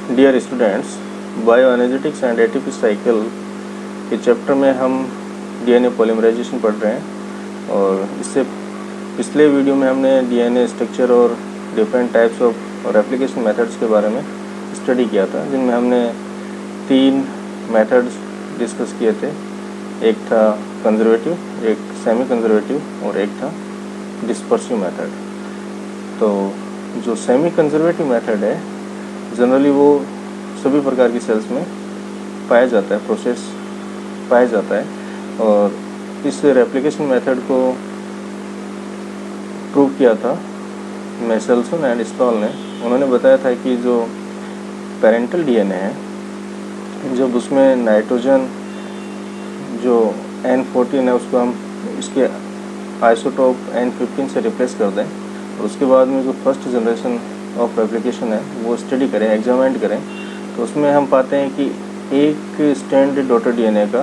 Dear students, bioenergetics and ATP cycle के chapter में हम डीएनए पॉलीमराइजेशन पढ़ रहे हैं। और इससे पिछले वीडियो में हमने डीएनए स्ट्रक्चर और different types of replication methods के बारे में स्टडी किया था, जिनमें हमने 3 मेथड्स डिस्कस किए थे। एक था कंजर्वेटिव, एक सेमी कंजर्वेटिव और एक था डिस्पर्सिव मेथड। तो जो सेमी कंजर्वेटिव मेथड है, जनरली वो सभी प्रकार की सेल्स में पाया जाता है, प्रोसेस पाया जाता है। और इस रेप्लिकेशन मेथड को प्रूव किया था मेसेल्सन एंड स्टॉल ने। उन्होंने बताया था कि जो पेरेंटल डीएनए है, जब उसमें नाइट्रोजन जो N14 है उसको हम इसके आइसोटोप N15 से रिप्लेस कर दें, और उसके बाद में जो फर्स्ट जनरेशन ऑफ रेप्लिकेशन है वो स्टडी करें, एग्जामिन करें, तो उसमें हम पाते हैं कि एक स्ट्रैंड डॉटर डीएनए का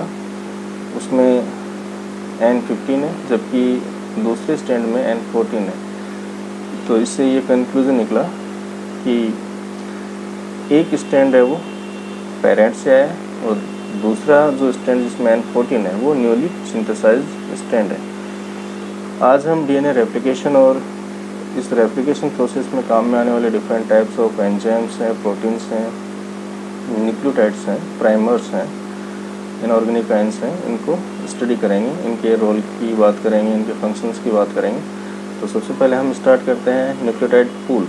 उसमें N15 है, जबकि दूसरे स्ट्रैंड में N14 है। तो इससे ये कंक्लूजन निकला कि एक स्ट्रैंड है वो पेरेंट से आया है, और दूसरा जो स्ट्रैंड जिसमें N14 है वो न्यूली सिंथेसाइज्ड स्ट्रैंड है। आज हम डीएनए रेप्लिकेशन और इस रेप्लिकेशन प्रोसेस में काम में आने वाले डिफरेंट टाइप्स ऑफ एंजाइम्स हैं, प्रोटीन्स हैं, न्यूक्लियोटाइड्स हैं, प्राइमर्स हैं, इनऑर्गेनिक आयंस हैं, इनको स्टडी करेंगे, इनके रोल की बात करेंगे, इनके फंक्शंस की बात करेंगे। तो सबसे पहले हम स्टार्ट करते हैं nucleotide pool.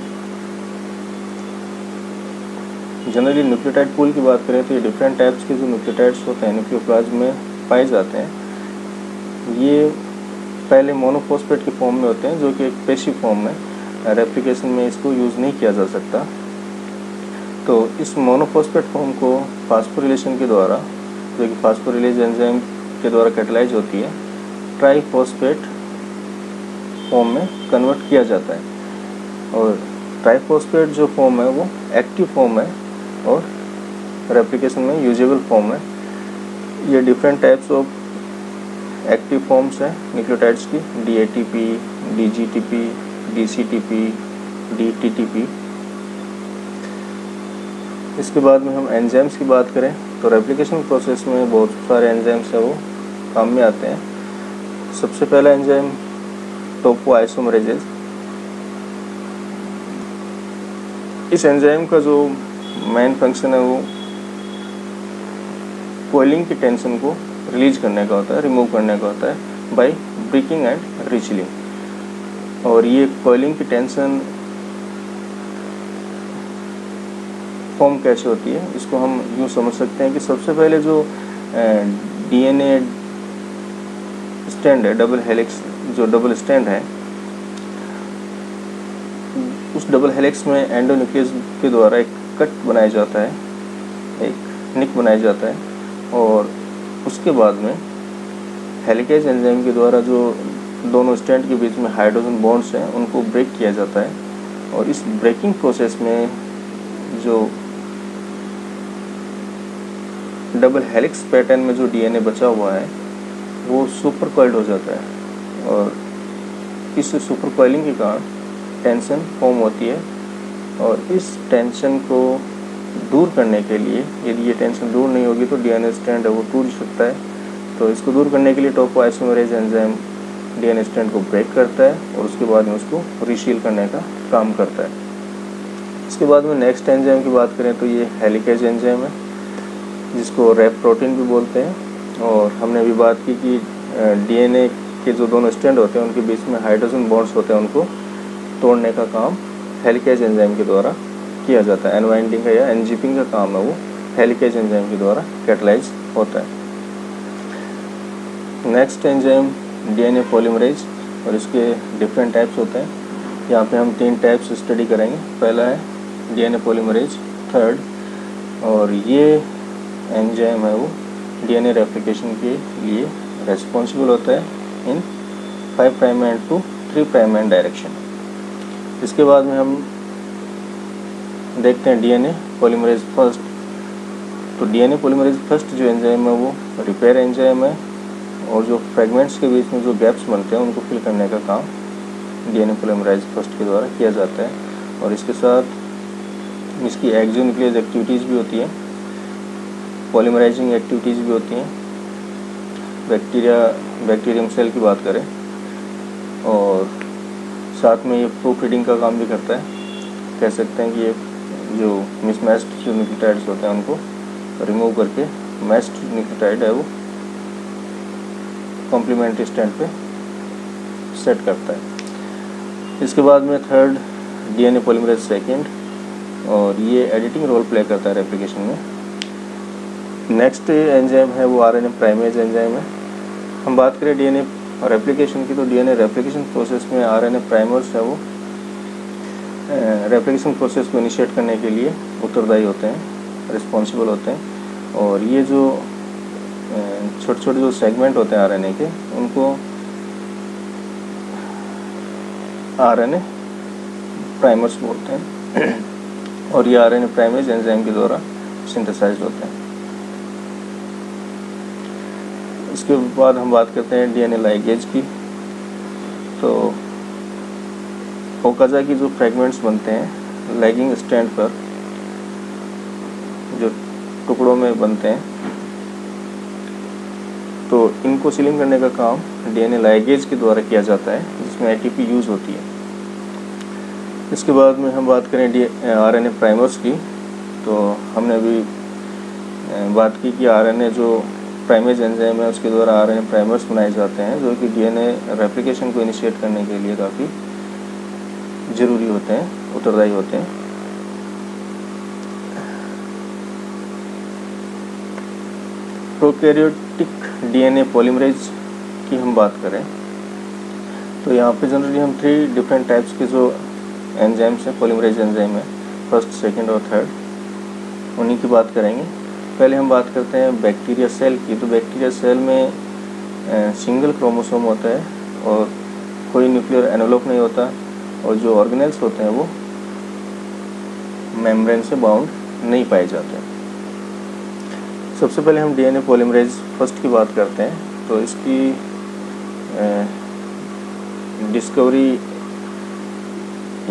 Generally nucleotide pool की बात करें तो ये डिफरेंट टाइप्स के जो न्यूक्लियोटाइड्स होते हैं न्यूक्लियोप्लाज्म में पाए जाते हैं। ये पहले मोनोफॉस्फेट के फॉर्म में होते हैं, जो कि एक पेशिव फॉर्म में, रेप्लिकेशन में इसको यूज़ नहीं किया जा सकता। तो इस मोनोफॉस्फेट फॉर्म को फास्फोरिलेशन के द्वारा, जो कि फास्फोरिलेज एंजाइम के द्वारा कैटलाइज होती है, ट्राइफॉस्फेट फॉर्म में कन्वर्ट किया जाता है। और ट्राइफॉस्फेट जो फॉर्म है वो एक्टिव फॉर्म है और रेप्लिकेशन में यूजेबल फॉर्म है। ये different types of active forms हैं न्यूक्लियोटाइड्स की, DATP, DGTP, DCTP, DTTP। इसके बाद में हम एंजाइम्स की बात करें तो रेप्लिकेशन प्रोसेस में बहुत सारे एंजाइम्स हैं वो काम में आते हैं। सबसे पहला एंजाइम टोपोआइसोमरेजेज। इस एंजाइम का जो मेन फंक्शन है वो कॉइलिंग की टेंशन को रिलीज करने का होता है, रिमूव करने का होता है बाय ब्रेकिंग एंड रीचिलिंग। और ये कॉइलिंग की टेंशन फॉर्म कैसे होती है, इसको हम यूँ समझ सकते हैं कि सबसे पहले जो डीएनए स्ट्रैंड है, डबल हेलिक्स जो डबल स्ट्रैंड है, उस डबल हेलिक्स में एंडोन्यूक्लियस के द्वारा एक कट बनाया जाता है, एक निक बनाया जाता है, और उसके बाद में हेलिकेज एंजाइम के द्वारा जो दोनों स्ट्रैंड के बीच में हाइड्रोजन बॉन्ड्स हैं उनको ब्रेक किया जाता है। और इस ब्रेकिंग प्रोसेस में जो डबल हेलिक्स पैटर्न में जो डीएनए बचा हुआ है वो सुपर कॉइल्ड हो जाता है, और इस सुपर कॉइलिंग के कारण टेंशन फॉर्म होती है। और इस टेंशन को दूर करने के लिए, यदि ये टेंशन दूर नहीं होगी तो डीएनए स्ट्रैंड है वो टूट सकता है। तो इसको दूर करने के लिए टोपोआइसोमरेज एंजाइम डीएनए स्ट्रैंड को ब्रेक करता है और उसके बाद में उसको रीसील करने का काम करता है। इसके बाद में नेक्स्ट एंजाइम की बात करें तो ये हेलिकेज एंजाइम है, जिसको रैप प्रोटीन भी बोलते हैं। और हमने अभी बात की कि डीएनए के जो दोनों स्ट्रैंड होते हैं उनके बीच में हाइड्रोजन बॉन्ड्स होते हैं, उनको तोड़ने का काम हेलिकेज एंजाइम के द्वारा किया जाता है। अनवाइंडिंग का या एनजीपिंग का काम है वो हेलिकेज एंजाइम के द्वारा कैटलाइज होता है। नेक्स्ट एंजाइम डीएनए पॉलीमरेज, और इसके डिफरेंट टाइप्स होते हैं। यहाँ पे हम 3 टाइप्स स्टडी करेंगे। पहला है डीएनए पॉलीमरेज थर्ड, और ये एंजाइम है वो डीएनए रेप्लिकेशन के लिए रेस्पॉन्सिबल होता है इन 5' एंड टू 3' एंड डायरेक्शन। इसके बाद में हम देखते हैं डीएनए पॉलीमरेज फर्स्ट। तो डीएनए पॉलीमरेज फर्स्ट जो एंजाइम है वो रिपेयर एंजाइम है, और जो फ्रेगमेंट्स के बीच में जो गैप्स बनते हैं उनको फिल करने का काम डीएनए पॉलीमरेज फर्स्ट के द्वारा किया जाता है। और इसके साथ इसकी एक्सोन्यूक्लियस एक्टिविटीज़ भी होती है, पॉलीमराइजिंग एक्टिविटीज़ भी होती हैं। बैक्टीरियम सेल की बात करें, और साथ में ये प्रूफ रीडिंग का काम भी करता है। कह सकते हैं कि ये जो मिसमैच्ड जो न्यूक्लियोटाइड्स होते हैं उनको रिमूव करके मैच्ड न्यूक्लियोटाइड है वो कॉम्प्लीमेंट्री स्टैंड पे सेट करता है। इसके बाद में थर्ड डीएनए पॉलीमरेज सेकेंड, और ये एडिटिंग रोल प्ले करता है रेप्लिकेशन में। नेक्स्ट एंजाइम है वो आरएनए प्राइमेज एंजाइम है। हम बात करें डीएनए रेप्लिकेशन की, तो डीएनए रेप्लिकेशन प्रोसेस में आरएनए प्राइमर्स है वो रेप्लिकेशन प्रोसेस को इनिशिएट करने के लिए उत्तरदायी होते हैं, रिस्पॉन्सिबल होते हैं। और ये जो छोटे छोटे जो सेगमेंट होते हैं आरएनए के, उनको आरएनए प्राइमर्स बोलते हैं और ये आरएनए प्राइमेज एंजाइम के द्वारा सिंथेसाइज्ड होते हैं। इसके बाद हम बात करते हैं डीएनए लाइगेज की। तो ओकाज़ा की जो फ्रेगमेंट्स बनते हैं लैगिंग स्ट्रैंड पर, जो टुकड़ों में बनते हैं, तो इनको सीलिंग करने का काम डीएनए लाइगेज के द्वारा किया जाता है, जिसमें एटीपी यूज़ होती है। इसके बाद में हम बात करें आरएनए प्राइमर्स की, तो हमने अभी बात की कि आरएनए जो प्राइमेज एंजाइम है उसके द्वारा आरएनए प्राइमर्स बनाए जाते हैं, जो कि डीएनए रेप्लिकेशन को इनिशिएट करने के लिए काफ़ी ज़रूरी होते हैं, उत्तरदायी होते हैं। प्रोकैरियोटिक डीएनए पॉलीमरेज की हम बात करें, तो यहाँ पे जनरली हम 3 डिफरेंट टाइप्स के जो एंजाइम्स हैं, पॉलीमरेज एंजाइम है, फर्स्ट, सेकंड और थर्ड, उन्हीं की बात करेंगे। पहले हम बात करते हैं बैक्टीरिया सेल की। तो बैक्टीरिया सेल में सिंगल क्रोमोसोम होता है और कोई न्यूक्लियर एनवेलप नहीं होता, और जो ऑर्गेनेल्स होते हैं वो मेम्ब्रेन से बाउंड नहीं पाए जाते। सबसे पहले हम डीएनए पॉलीमरेज फर्स्ट की बात करते हैं। तो इसकी डिस्कवरी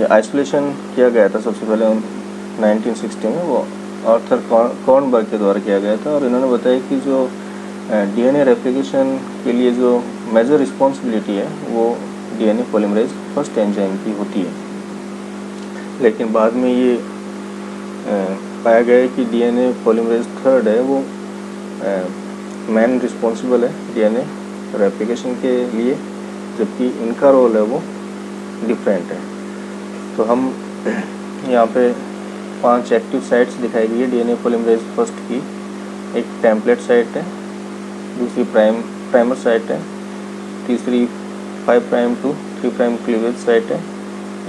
या आइसोलेशन किया गया था सबसे पहले 1960 में, वो आर्थर कॉर्नबर्ग के द्वारा किया गया था। और इन्होंने बताया कि जो डीएनए रेप्लिकेशन के लिए जो मेजर रिस्पॉन्सिबिलिटी है वो डीएनए पॉलीमरेज फर्स्ट एंजाइम की होती है। लेकिन बाद में ये पाया गया कि डीएनए पॉलीमरेज थर्ड है वो मेन रिस्पॉन्सिबल है डीएनए रेप्लिकेशन के लिए, जबकि इनका रोल है वो डिफरेंट है। तो हम यहाँ पे 5 एक्टिव साइट्स दिखाई गई है डीएनए पॉलीमरेज फर्स्ट की। एक टेम्पलेट साइट है, दूसरी प्राइमर साइट है, तीसरी 5 prime to 3 prime cleavage site है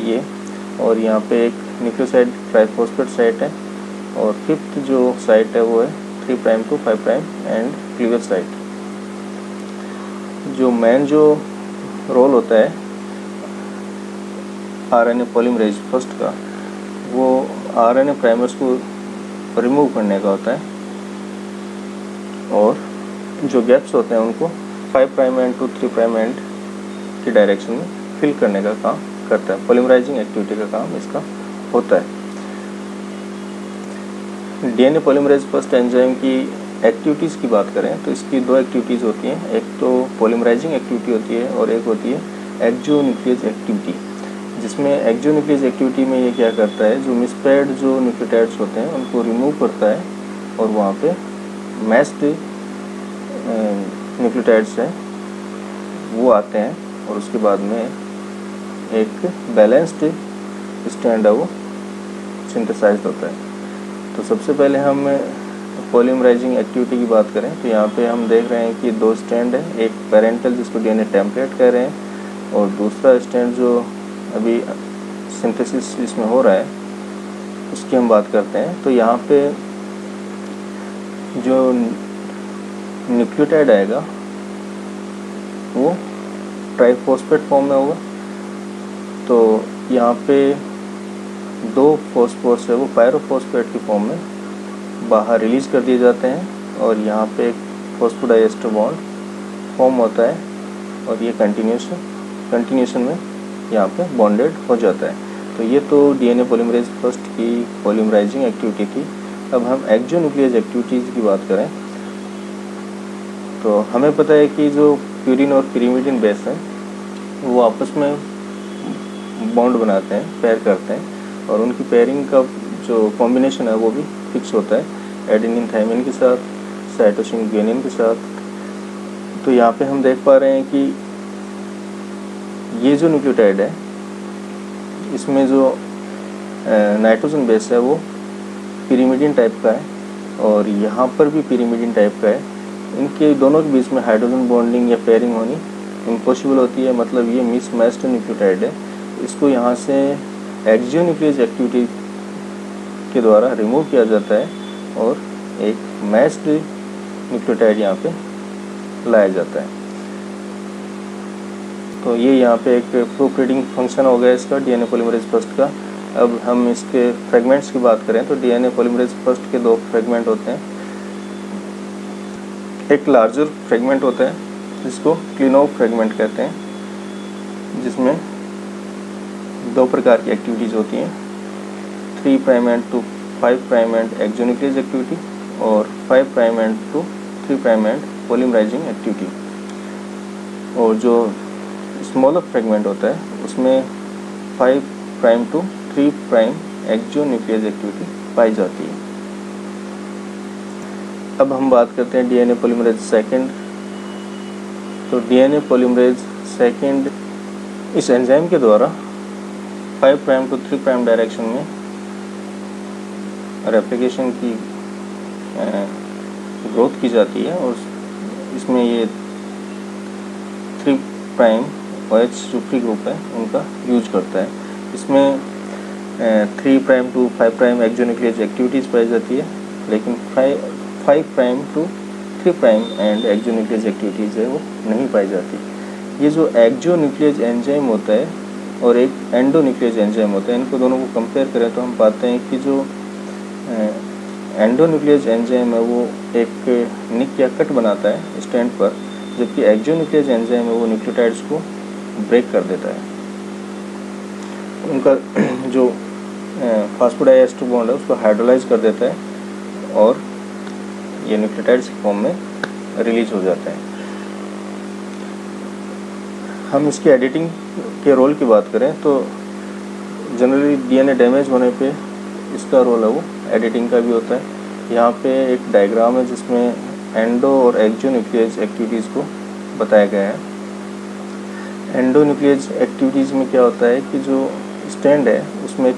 ये, और यहाँ पे एक न्यूक्लियोसाइड ट्राइफॉस्फेट साइट है, और फिफ्थ जो साइट है वो है 3 prime to 5 prime end cleavage site. जो मेन जो रोल होता है आरएनए पॉलीमरेज फर्स्ट का, वो आरएनए प्राइमर्स को रिमूव करने का होता है, और जो गैप्स होते हैं उनको 5 prime end to 3 prime end की डायरेक्शन में फिल करने का काम करता है। पॉलीमराइजिंग एक्टिविटी का काम इसका होता है। डीएनए पॉलीमरेज फर्स्ट एंजाइम की एक्टिविटीज़ की बात करें तो इसकी 2 एक्टिविटीज़ होती हैं। एक तो पॉलीमराइजिंग एक्टिविटी होती है और एक होती है एक्सोन्यूक्लियस एक्टिविटी, जिसमें एक्सोन्यूक्लियस एक्टिविटी में ये क्या करता है, जो मिसपेयर्ड जो न्यूक्लियोटाइड्स होते हैं उनको रिमूव करता है, और वहाँ पे मैच्ड न्यूक्लियोटाइड्स हैं वो आते हैं, और उसके बाद में एक बैलेंस्ड स्टैंड है वो सिंथेसाइज्ड होता है। तो सबसे पहले हम पॉलीमराइजिंग एक्टिविटी की बात करें तो यहाँ पे हम देख रहे हैं कि 2 स्टैंड है, एक पेरेंटल जिसको डीएनए टेम्पलेट कह रहे हैं, और दूसरा स्टैंड जो अभी सिंथेसिस इसमें हो रहा है उसकी हम बात करते हैं। तो यहाँ पे जो न्यूक्लियोटाइड आएगा वो ट्राइफॉस्फेट फॉर्म में होगा। तो यहाँ पे 2 फॉस्फोरस है वो पायरोफॉस्फेट की फॉर्म में बाहर रिलीज कर दिए जाते हैं, और यहाँ पे एक फॉस्फोडाइएस्टर बॉन्ड फॉर्म होता है, और ये कंटिन्यूशन में यहाँ पे बॉन्डेड हो जाता है। तो ये तो डीएनए पॉलीमरेज फर्स्ट की पॉलीमराइजिंग एक्टिविटी थी। अब हम एक्सोन्यूक्लियस एक्टिविटीज़ की बात करें तो हमें पता है कि जो प्यूरिन और पिरिमिडिन बेस है वो आपस में बॉन्ड बनाते हैं, पेयर करते हैं, और उनकी पेयरिंग का जो कॉम्बिनेशन है वो भी फिक्स होता है एडेनिन थाइमिन के साथ, साइटोसिन ग्वानिन के साथ। तो यहाँ पे हम देख पा रहे हैं कि ये जो न्यूक्लियोटाइड है इसमें जो नाइट्रोजन बेस है वो पिरिमिडिन टाइप का है, और यहाँ पर भी पिरिमिडिन टाइप का है। इनके दोनों के बीच में हाइड्रोजन बॉन्डिंग या पेयरिंग होनी इम्पॉसिबल होती है, मतलब ये मिसमैच्ड न्यूक्लियोटाइड है। इसको यहाँ से एक्सोन्यूक्लियस एक्टिविटी के द्वारा रिमूव किया जाता है और एक मैच्ड न्यूक्लियोटाइड यहाँ पे लाया जाता है। तो ये यहाँ पे एक प्रूफ रीडिंग फंक्शन हो गया इसका डीएनए पॉलीमरेज फर्स्ट का। अब हम इसके फ्रेगमेंट्स की बात करें तो डीएनए पॉलीमरेज फर्स्ट के दो फ्रेगमेंट होते हैं। एक लार्जर फ्रेगमेंट होता है जिसको क्लिनोव फ्रेगमेंट कहते हैं, जिसमें दो प्रकार की एक्टिविटीज़ होती हैं, 3' end to 5' end exonuclease activity और 5' end to 3' end polymerizing activity. और जो स्मॉलर फ्रेगमेंट होता है उसमें 5' टू 3' एक्सोन्यूक्लियस एक्टिविटी पाई जाती है। अब हम बात करते हैं डीएनए पॉलीमरेज सेकंड। तो डीएनए पॉलीमरेज सेकंड इस एंजाइम के द्वारा 5' टू 3' डायरेक्शन में रेप्लिकेशन की ग्रोथ की जाती है, और इसमें ये 3' OH जो फ्री ग्रुप है उनका यूज करता है। इसमें 3' टू 5' एक्सोन्यूक्लियस एक्टिविटीज़ पाई जाती है, लेकिन 5' टू 3' एंड एक्सोन्यूक्लियस एक्टिविटीज़ है वो नहीं पाई जाती। ये जो एक्सोन्यूक्लियस एंजाइम होता है और एक एंडोन्यूक्लियस एंजाइम होता है, इनको दोनों को कंपेयर करें तो हम पाते हैं कि जो एंडोन्यूक्लियस एंजाइम है वो एक निक या कट बनाता है स्टैंड पर, जबकि एक्सोन्यूक्लियस एंजाइम है वो न्यूक्लियोटाइड्स को ब्रेक कर देता है। उनका जो फास्फोडाइएस्टर बॉन्ड है उसको हाइड्रोलाइज कर देता है और ये न्यूक्लियोटाइड्स के फॉर्म में रिलीज हो जाता है। हम इसकी एडिटिंग के रोल की बात करें तो जनरली डीएनए डैमेज होने पे इसका रोल है वो एडिटिंग का भी होता है। यहाँ पे एक डायग्राम है जिसमें एंडो और एक्सोन्यूक्लियस एक्टिविटीज़ को बताया गया है। एंडोन्यूक्लियस एक्टिविटीज़ में क्या होता है कि जो स्टैंड है उसमें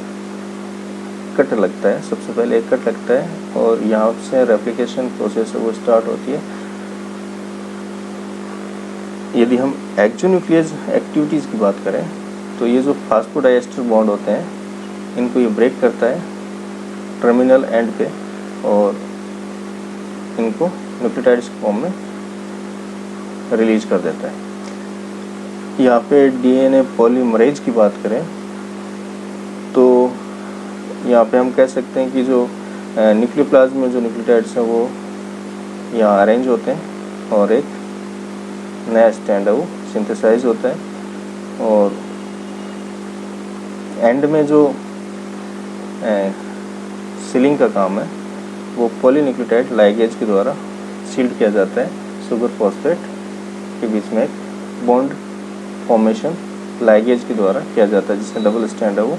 कट लगता है, सबसे पहले एक कट लगता है और यहाँ से रेप्लिकेशन प्रोसेस है वो स्टार्ट होती है। यदि हम एक्सोन्यूक्लियस एक्टिविटीज़ की बात करें तो ये जो फास्फोडाइएस्टर बॉन्ड होते हैं इनको ये ब्रेक करता है टर्मिनल एंड पे और इनको न्यूक्लियोटाइड्स के फॉर्म में रिलीज कर देता है। यहाँ पे डीएनए पॉलीमरेज की बात करें तो यहाँ पे हम कह सकते हैं कि जो न्यूक्लियोप्लाज्म में जो न्यूक्लियोटाइड्स हैं वो यहाँ अरेंज होते हैं और एक नया स्टैंड है वो सिंथेसाइज होता है, और एंड में जो सीलिंग का काम है वो पॉलीन्यूक्लियोटाइड लाइगेज के द्वारा सील्ड किया जाता है। शुगर फॉस्फेट के बीच में एक बॉन्ड फॉर्मेशन लाइगेज के द्वारा किया जाता है, जिससे डबल स्टैंड है वो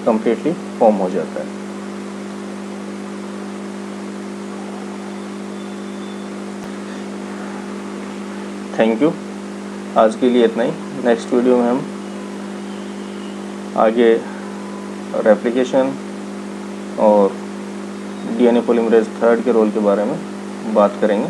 कम्प्लीटली फॉर्म हो जाता है। थैंक यू, आज के लिए इतना ही। नेक्स्ट वीडियो में हम आगे रेप्लिकेशन और डीएनए पॉलीमरेज थर्ड के रोल के बारे में बात करेंगे।